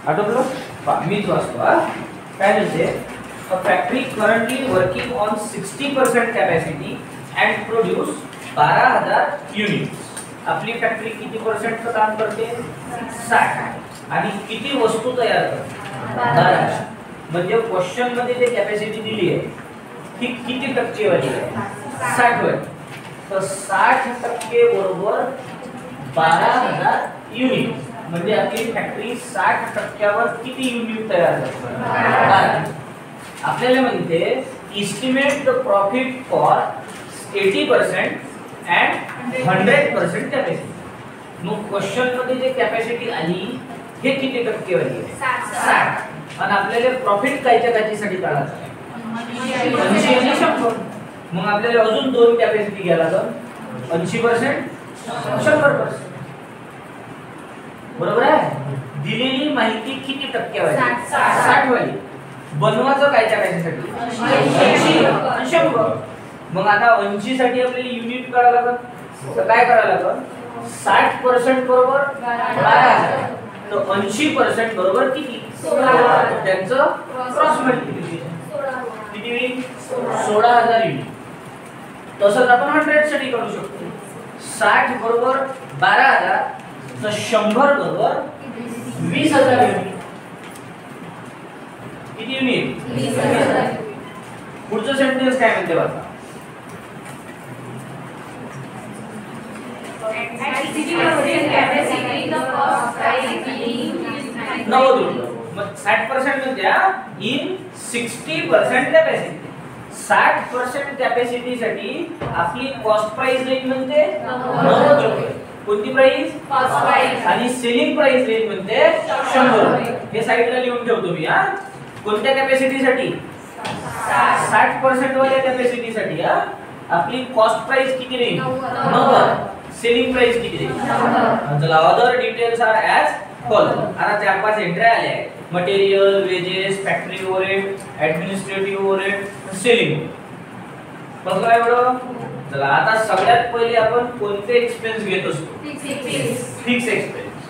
आठवलं मीच वाचतो काय म्हणते a factory currently working on 60% capacity and produce 12,000 units. आपली फॅक्टरी किती पर्सेंटचं काम करते 60 आणि किती वस्तू तयार करते 12,000. म्हणजे क्वेश्चन मध्ये जे कॅपॅसिटी दिली आहे ती किती टक्केवारी आहे 60 वर. तर 60% बरोबर 12,000 युनिट म्हणजे आपली फॅक्टरी 60%वर किती युनिट तयार करते. आपल्याला म्हणते estimate the profit for 80% and 100% capacity. मग क्वेश्चन मध्ये जे कॅपॅसिटी आली हे किती टक्केवारी आहे 60 आणि आपल्याला प्रॉफिट कायच्या काचीसाठी काढायचं आहे 80 आणि 100. मग आपल्याला अजून दोन कॅपॅसिटी घ्यायला लागेल 80% 100%. बरोबर आहे. दिलेली माहिती किती टक्केवारी 60 वाली. बनवायचं कायच्या कायच्यासाठी 80 आणि 100. मग आता 80 साठी आपल्याला युनिट काढायला लागेल. तर काय करायला लागेल 60% बरोबर 12,000. तर 80% बरोबर किती 16,000. त्यांचं क्रॉस मल्टिप्लिकेशन किती होईल 16,000 युनिट. तसंच आपण 100 साठी करू शकतो. 60 बरोबर 12,000 तर 100 बरोबर 20,000 युनिट. किती युनिट 20,000. पुढचं सेंटेन्स काय म्हणते बघा. मग 60% म्हणजे इन 60% कॅपॅसिटी. 60% कॅपॅसिटी साठी आपली कॉस्ट प्राइस रेट म्हणते 90 रुपये. कोणती प्राइस कॉस्ट प्राइस आणि सेलिंग प्राइस रेट म्हणते 100 रुपये. हे साइडला लिहून ठेवतो मी कोणत्या कॅपॅसिटी साठी 60% वाल्या कॅपॅसिटी साठी आपली कॉस्ट प्राइस किती राहील 90. सेलिंग प्राइस किती राहील. चला other details are as follow. आता 4-5 एंट्री आल्या आहेत. Material, wages, factory overhead, administrative overhead, selling. बघा एवढं. चला आता सगळ्यात पहिले आपण कोणते एक्सपेन्स घेत असतो फिक्स एक्सपेन्स.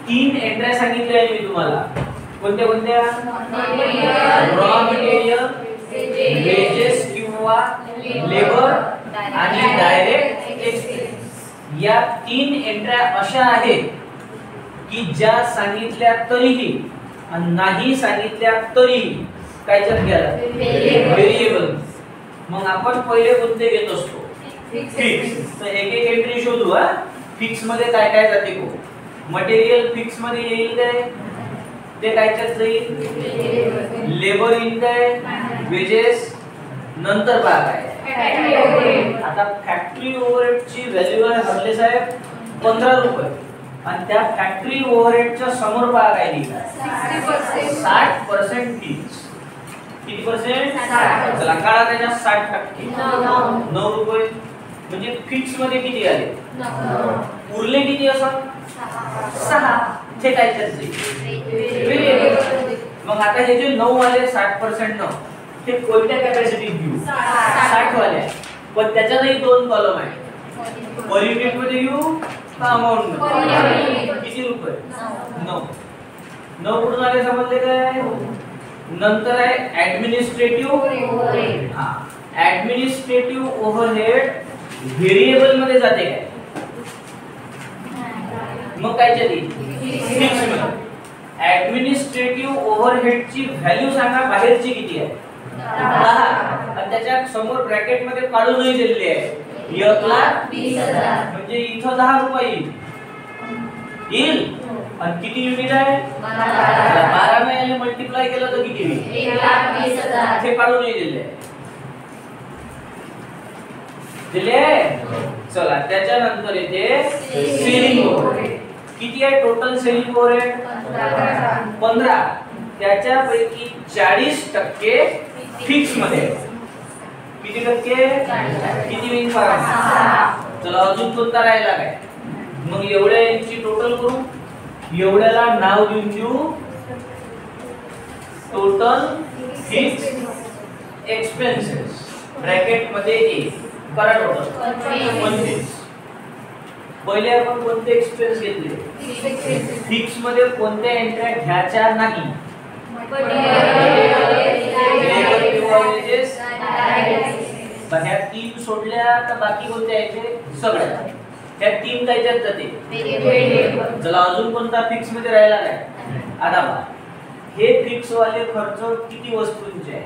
3 एंट्री सांगितल्या आहे मी तुम्हाला. कोणत्या कोणत्या रॉ मटेरियल, वेजेस किंवा लेबर आणि डायरेक्ट एक्सपेन्स. या 3 एंट्र्या अशा आहेत की ज्या सांगितल्या तरीही आणि नाही सांगितल्या तरीही कायच्यात गेला व्हेरिएबल. मग आपण पहिले कोणते घेत असतो फिक्स. तर एक एक एंट्री शोधू. फिक्स मध्ये काय काय जाते को. मटेरियल फिक्स मध्ये येईल काय ते कायच्यात जाईल लेबर येईल काय वेजेस नंतर पहा काय. आता फॅक्टरी ओव्हरहेडची व्हॅल्यू आहे हरले साहेब 15 रुपये आणि त्या फॅक्टरी ओव्हरहेडच्या समोर पहा काय लिहिलं 60% फिक्स. किती पर्सेंट 60. चला काढा त्याच्या 60% 9 रुपये. म्हणजे फिक्स मध्ये किती आले 9. उरले किती असं 6. ते काय व्हेरिएबल. मग आता हे जे 9 आले 60% 9 ते कोणत्या कॅपॅसिटीत घेऊ 60 वाले. पण त्याच्यातही 2 कॉलम आहेत. पर युनिट मध्ये घेऊ का अमाउंट मध्ये. किती रुपये 9. 9 कुठून आले समजले काय. नंतर आहे administrative overhead. Administrative overhead variable मध्ये जाते काय मग कायच्या ती फिक्स मध्ये. ऍडमिनिस्ट्रेटिव्ह ओव्हरहेडची व्हॅल्यू सांगा बाहेरची किती आहे 10 आणि त्याच्या समोर ब्रॅकेट मध्ये काढूनही दिलेली आहे 1,20,000. म्हणजे इथं 10 रुपये येईल आणि किती युनिट आहे 12 ने मल्टिप्लाय केलं तर किती होईल 1,20,000. ते काढूनही दिले चला त्याच्यानंतर येते सेलिंग ओव्हरहेड. किती आहे टोटल सेलिंग ओव्हरहेड 15. त्याच्यापैकी 40% फिक्स मध्ये. किती टक्के किती होईल 6. चला अजून कोणता राहिला काय. मग एवढ्या यांची टोटल करू. एवढ्याला नाव देऊ टोटल फिक्स एक्सपेन्सेस ब्रॅकेट मध्ये येईल. करा टोटल 25. पहिले आपण कोणते एक्सपेन्स घेतले फिक्स मध्ये कोणत्या एंट्र्या घ्यायच्या नाही? ह्या तीन सोडल्या तर बाकी कोणत्या यायचे? सगळ्या. ह्या तीन कायच्यात जाते? चला अजून कोणता फिक्स मध्ये राहिला काय? आता पहा, हे फिक्स वाले खर्च किती वस्तूंचे आहे?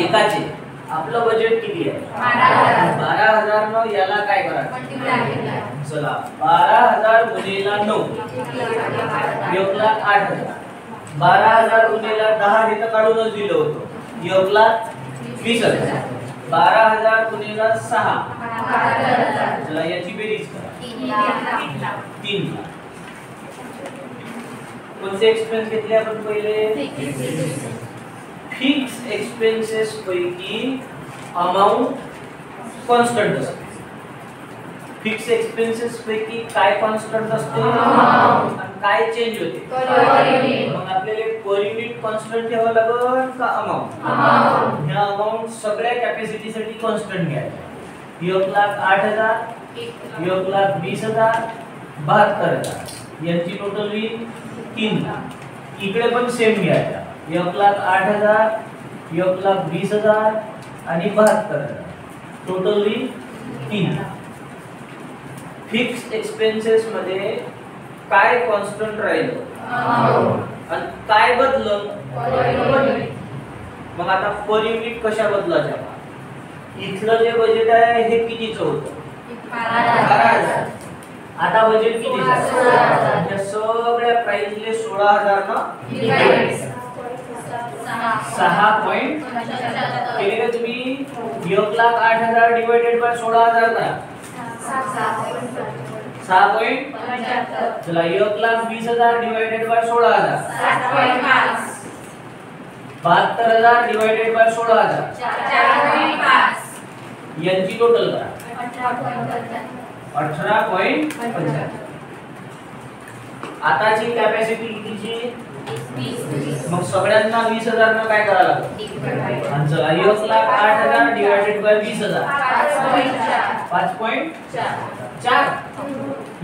एकाचे. आपलं बजेट किती आहे? 12,000 न याला काय करायचं? चला 12,000 गुणिला 9 1,08,000. 12,000 गुणिला 10 हे तर काढूनच दिलं होतं, 1,20,000. 12,000 गुणिला 6, चला याची बेरीज करा, 3 लाख. कोणते एक्सपेन्स घेतले आपण पहिले? फिक्स एक्सपेन्सेस पैकी अमाउंट कॉन्स्टंट असते. फिक्स एक्सपेन्सेस पैकी काय कॉन्स्टंट असते आणि काय चेंज होते? मग आपल्याला पर युनिट कॉन्स्टंट ठेवावं लागेल का अमाउंट? ह्या अमाउंट सगळ्या कॅपॅसिटी साठी कॉन्स्टंट घ्यायचा. 1,08,000, 1,20,000, 72,000 यांची टोटल होईल 3 लाख. इकडे पण सेम घ्यायचा, 1,08,000, 1,20,000 आणि 72,000 टोटल होईल 3 लाख. फिक्स एक्सपेन्सेस मध्ये काय कॉन्स्टंट राहिलं आणि काय बदललं? मग आता पर युनिट कशा बदलायच्या? इथलं जे बजेट आहे हे कितीचं होतं? 12,000. आता बजेट किती झालं? या सगळ्या प्राइसले 16,000 ना 6 केले का तुम्ही? 1,08,000 डिवाइडेड बाय 16,000 करा, 6.75. चला 1,20,000 डिवाइडेड बाय 16,000, 72,000 डिवाइडेड बाय 16,000, 4.5. यांची टोटल करा, 18.75. आताची कॅपॅसिटी कितीची? मग सगळ्यांना 20,000 न काय करायला लागेल? आणि चला 1,08,000 डिवाइडेड बाय 20,000, 5.4.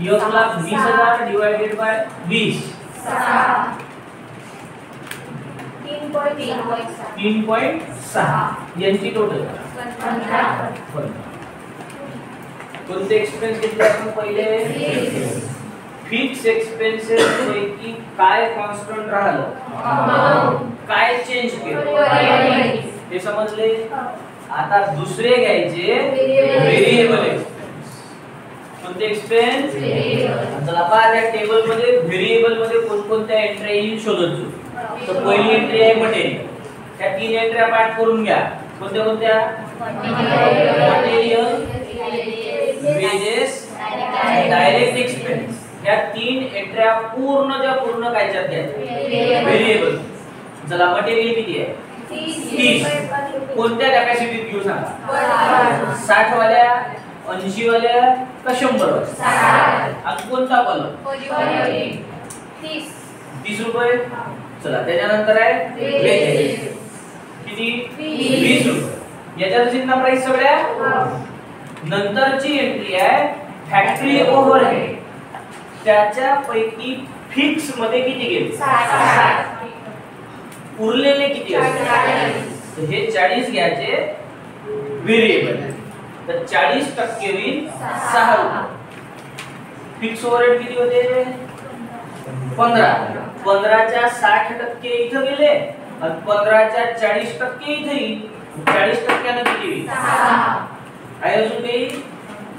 1,20,000 divided by 20, 3.6. यांची टोटल कोणते एक्सपेन्स घेतले आपण पहिले? फिक्स एक्सपेन्सेस पैकी काय कॉन्स्टंट राहिलं, काय चेंज केलं हे समजले. आता दुसरे घ्यायचे व्हेरिएबल एक्सपेन्स. कोणते एक्सपेन्स? चला पहा, त्या टेबल मध्ये व्हेरिएबल मध्ये कोणकोणत्या एंट्री येईल शोधत जाऊ. तर पहिली एंट्री आहे मटेरियल. त्या 3 एंट्र्या पाठ करून घ्या. कोणत्या कोणत्या? Material, wedges, direct expense. या 3 एंट्र्या पूर्ण कायच्यात घ्या? व्हेरिएबल. चला मटेरियल किती आहे? 30. कोणत्या कॅपॅसिटीत घेऊ सांगा? 60 वाल्या, 80 वाल्या का 100 वाल्या? आणि कोणता कॉलम? 30 रुपये. चला त्याच्यानंतर आहे वेजेस. किती? 20 रुपये. याच्यात चिन्ह प्राइस सगळ्या. नंतरची एंट्री आहे फॅक्टरी ओव्हरहेड. त्याच्या पैकी फिक्स मध्ये किती गेले? 60. उरलेले किती असते? हे 40 घ्यायचे व्हेरिएबल. तर 40% होईल 6 रुपये. फिक्स ओव्हरहेड किती होते? 15. 15च्या 60% इथं गेले आणि 15च्या 40% इथे येईल. 40% किती होईल? 6. आहे अजून काही?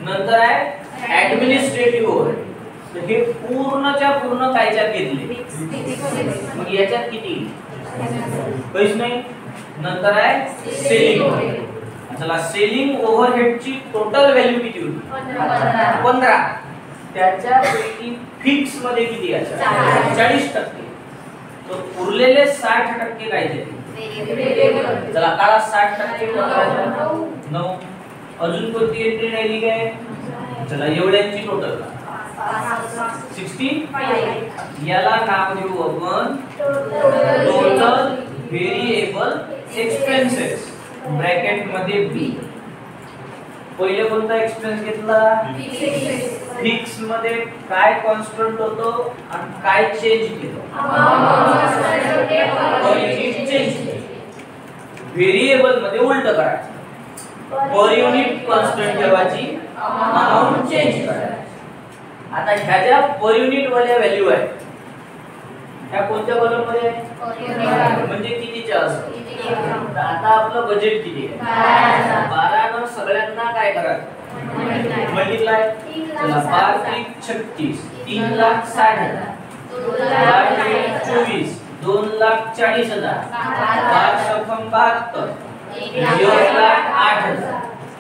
नंतर आहे ऍडमिनिस्ट्रेटिव्ह ओव्हरहेड. तर हे पूर्ण कायच्यात घेतले? मग याच्यात किती? काहीच नाही. नंतर आहे सेलिंग ओव्हरहेड. चला सेलिंग ओव्हरहेडची टोटल व्हॅल्यू किती होती? 15. त्याच्यापैकी फिक्स मध्ये किती आहे? 40%. तर उरलेले 60% काय झाले? चला काढा 60% 9. अजून कोणती एंट्री राहिली काय? चला एवढ्यांची टोटल 65. याला नाव देऊ आपण टोटल व्हेरिएबल एक्सपेन्सेस ब्रॅकेट मध्ये बी. पहिले कोणता एक्सपेन्स घेतला? फिक्स मध्ये काय कॉन्स्टंट होतो आणि काय चेंज केलं? पर युनिट चेंज केलं. व्हेरिएबल मध्ये उलट करायचं. पर युनिट कॉन्स्टंट ठेवायची, अमाउंट चेंज करायची. आता ह्या ज्या पर युनिट वाल्या व्हॅल्यू आहेत ह्या कोणत्या कॉलम मध्ये आहे? म्हणजे कितीच्या असतात? तर आता आपलं बजेट किती आहे? 12 न सगळ्यांना काय करायचं? मल्टिप्लाय. चला 5 3 36, 3,60,000, 24, 2,40,000, 5 सफम 72, 1,08,000.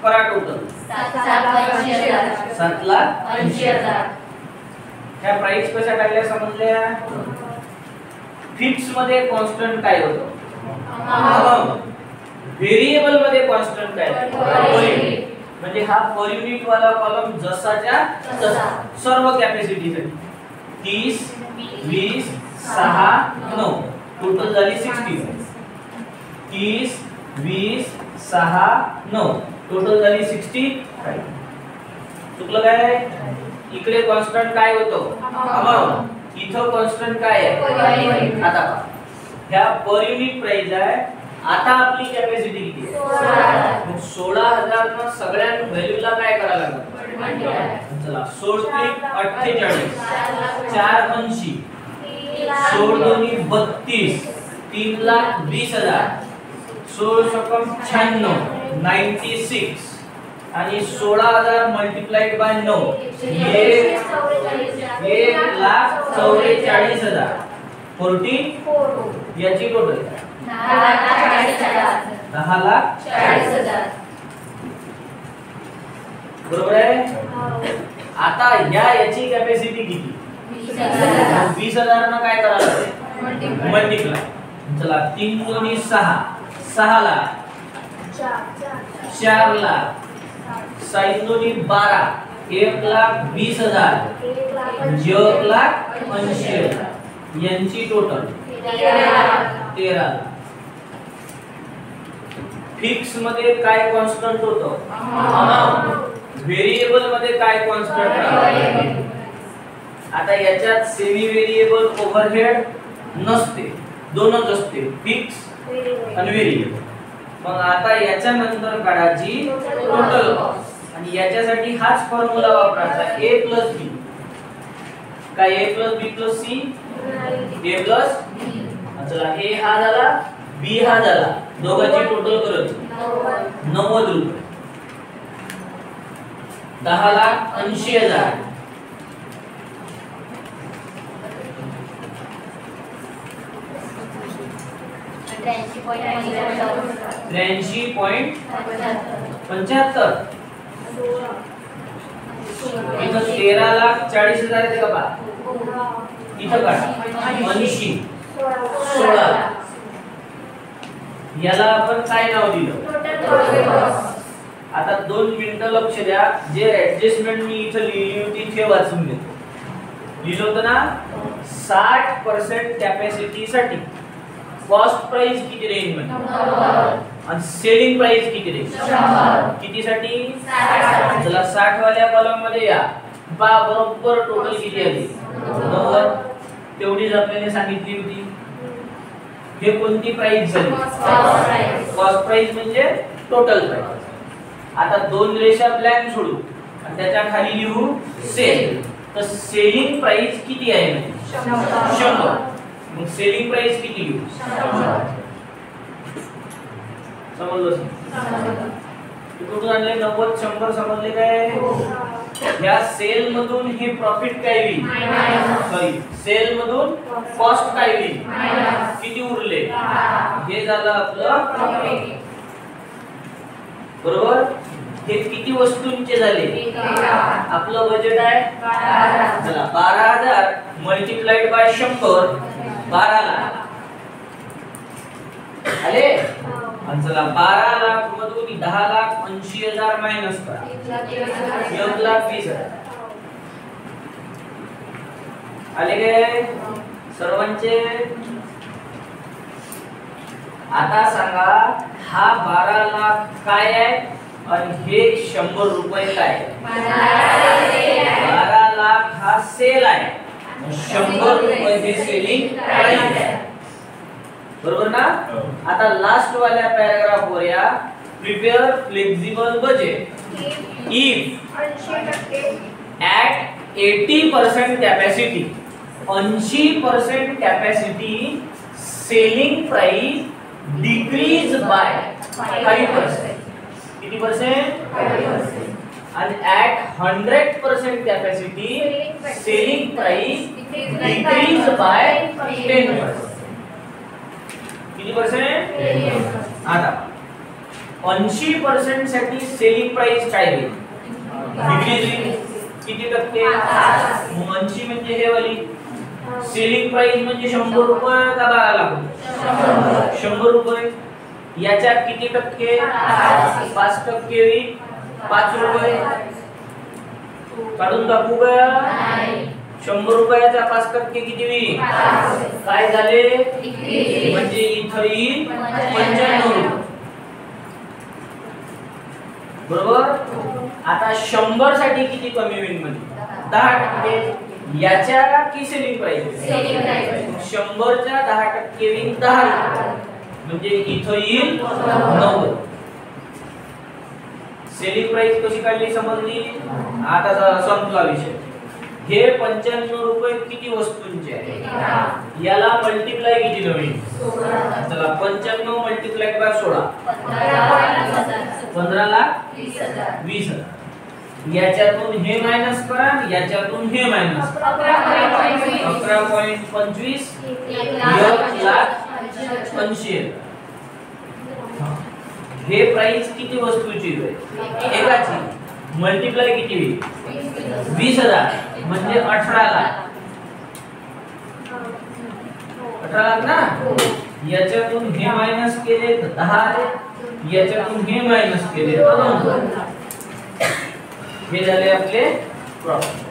करा टोटल 7,80,000. ह्या प्राइस कशा टाकल्या समजल्या? फिक्स मध्ये कॉन्स्टंट काय होतं? अमाउंट. व्हेरिएबल मध्ये कॉन्स्टंट काय? Per unit. म्हणजे हा पर युनिट वाला कॉलम जसाच्या तसा सर्व कॅपॅसिटी साठी 30 20 6 9 टोटल झाली 60. 30 20 6 9 टोटल झाली 60. चुकलं काय? इकडे कॉन्स्टंट काय होतो? अमाउंट. इथं कॉन्स्टंट काय आहे? आता ह्या पर युनिट प्राइस आहे. आता आपली कॅपॅसिटी किती आहे? मग 16,000 न सगळ्या व्हॅल्यूला काय करायला लागतं? चला 16 48, 4 80, 16 32, 3,20,000, 16 सकम 96 96 आणि 16,000 मल्टिप्लाइड बाय 9 1,44,000. 14 याची टोटल 10,40,000. बरोबर आहे. आता याची कॅपॅसिटी किती? 20,000 ना काय करायला लागते? मल्टिप्लाय. चला 3 2 6 6 लाख, 4 लाख, 6 2 12, 1,20,000, 1,80,000. यांची टोटल 13 लाख. फिक्स मध्ये काय कॉन्स्टंट होतं? अमाउंट. व्हेरिएबल मध्ये काय कॉन्स्टंट राहतं? आता याच्यात सेमी व्हेरिएबल ओव्हरहेड नसते, दोनच असते, फिक्स आणि व्हेरिएबल. मग आता याच्या नंतर काढायची टोटल कॉस्ट आणि याच्यासाठी हाच फॉर्म्युला वापरायचा a + b. काय a + b + c? a + b. चला a हा झाला, b हा झाला, दोघांची टोटल करत 90 रुपये. 10,80,000. त्र्याऐंशी पॉइंट 75. इथं 13,40,000 येते का बा? इथं काढा 80 16. याला आपण काय नाव दिलं? आता 2 मिनिटं लक्ष द्या. जे ऍडजस्टमेंट मी इथं लिहिली होती ते वाचून घेतो. लिहिलं होतं ना 60% कॅपॅसिटी साठी कॉस्ट प्राइस किती रेंज मध्ये आणि सेलिंग प्राइस किती रेंज? 100. किती साठी? 60. चला 60 वाल्या कॉलम मध्ये या. पा बरोबर टोटल किती आली? 90. तेवढीच आपल्याला सांगितली होती. हे कोणती प्राइस झाली? कॉस्ट प्राइस म्हणजे टोटल प्राइस. आता 2 रेषा ब्लँक सोडू आणि त्याच्या खाली लिहू सेल. तर सेलिंग प्राइस किती आहे? 100. मग सेलिंग प्राइस किती लिहू? 100. समजलं? कुठून आणले? 90 100 समजले काय? या सेल मधून हे प्रॉफिट काय होईल? सॉरी, सेल मधून कॉस्ट काय होईल? किती उरले? हे झालं आपलं प्रॉफिट. बरोबर. हे किती वस्तूंचे झाले? आपलं बजेट आहे 12,000. चला 12,000 मल्टिप्लाइड बाय 100 12 लाख आले. आणि चला 12 लाख मधून 10,80,000 मायनस करा, 1,20,000 आले गे सर्वांचे. आता सांगा हा 12 लाख काय आहे? आणि हे 100 रुपयाला आहे. 12 लाख हा सेल आहे. 100 रुपये हे सेलिंग प्राइस आहे. बरोबर ना? आता लास्ट वाल्या पॅराग्राफ वर या. Prepare flexible budget if at 80% capacity 80% capacity selling price decrease by 5%. किती percent? 5%. And at 100% capacity selling price decrease by 10%. किती percent? 10%. आता 80% साठी सेलिंग प्राइस काय होईल? डिक्रीज किती टक्के? 80 म्हणजे हे वाली सेलिंग प्राइस म्हणजे 100 रुपये का 12 लाख? 100 रुपये. याच्यात किती टक्के? 5% होईल. 5 रुपये काढून टाकू का? 100 रुपयाचा 5% किती होईल? काय झाले? म्हणजे इथं येईल 95 रुपये. बरोबर. आता 100 साठी किती कमी होईल? म्हणजे 10%. याच्या की सेलिंग प्राइस? Selling price. 100 च्या 10% होईल 10 म्हणजे इथं येईल 90. सेलिंग प्राइस कशी काढली समजली? आता संपला विषय. हे 95 रुपये किती वस्तूंचे आहे? याला मल्टिप्लाय किती होईल? चला 95 मल्टिप्लाय बाय 16 15 लाख 20,000. याच्यातून हे मायनस करा, याच्यातून हे मायनस करा. 11.25 1,80,000. हे प्राइस किती वस्तूची होईल? एकाची. मल्टिप्लाय किती होईल? 20,000 म्हणजे 18 लाख. 18 लाख ना? याच्यातून हे मायनस केले तर 10 आले. याच्यातून हे मायनस केले तर 9. हे झाले आपले प्रॉफिट.